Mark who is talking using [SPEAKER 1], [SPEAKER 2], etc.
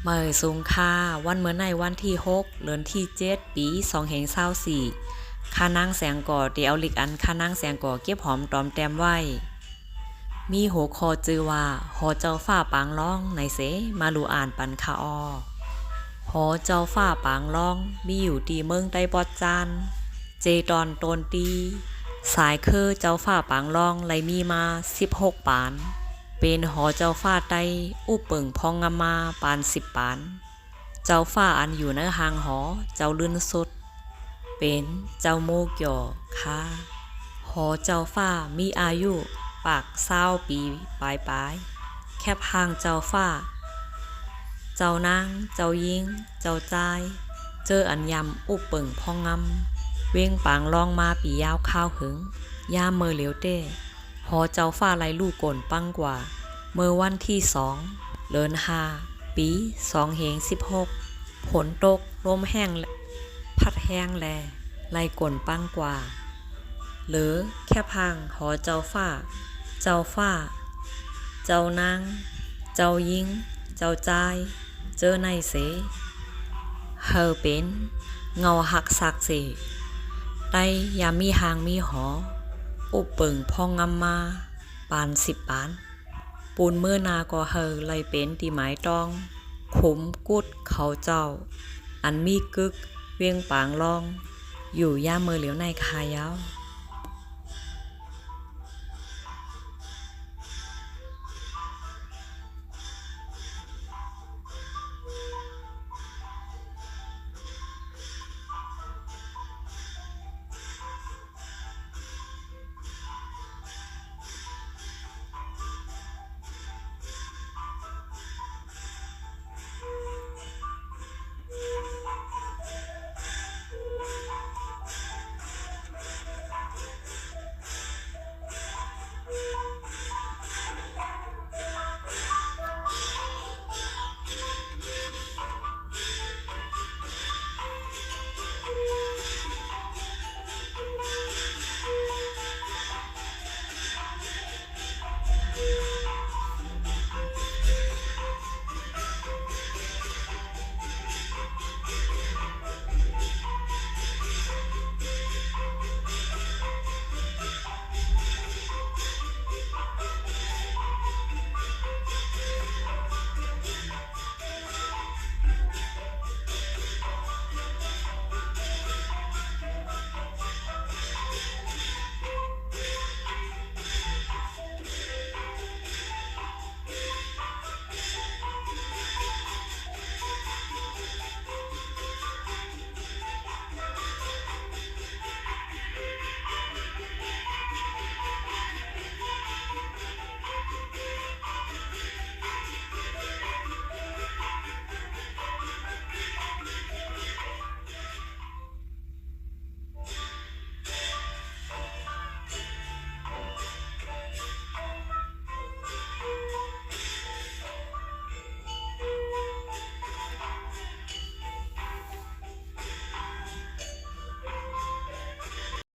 [SPEAKER 1] เมื่อสูงค่าวันเมื่อในวันที่6เดือนที่7ปี2524ค่านางแสงก่อเดียวลิกอันค่านางแสงก่อเก็บหอมตอมแต้มไว้มีหัวข้อจื่อว่าหอเจ้าฟ้าปางร้องในเสมาลูอ่านปันคาออหอเจ้าฟ้าปางร้องมีอยู่ที่เมืองไต้ปอดจานเจตอนตนตีสายคือเจ้าฟ้าปางร้องไลมีมา16ปานเป็นหอเจ้าฟ้าไต้อุเปิงพองงามาปาน10ปานเจ้าฟ้าอันอยู่ในหางหอเจ้าลื่นสุดเป็นเจ้าโมเกี่ยวค่ะหอเจ้าฟ้ามีอายุปาก20ปีปลายแคบหางเจ้าฟ้าเจ้านางเจ้ายิงเจ้าจายเจออันยำอุเปิงพองงำเว้งปางลองมาปียาวข้าวหึงย่าเมื่อเหลียวเต้หอเจ้าฟ้าไล่ลูกกลปังกว่าเมื่อวันที่2เดือน5ปี2516ฝนตกลมแห้งพัดแห้งแลไล่กลปังกว่าหรือแค่พังหอเจ้าฟ้าเจ้าฟ้าเจ้านางเจ้ายิงเจ้าจายเจอในเสเฮอเป็นเงาหักสักเสไตยามีหางมีหออุปเปิงพองงำมาปาน10ปานปูนเมื่อนาก็เฮอไลเป็นตีหมายตองขุมกุดเขาเจ้าอันมีกึกเวียงปางลองอยู่ย่าเมื่อเหลียวในคายาว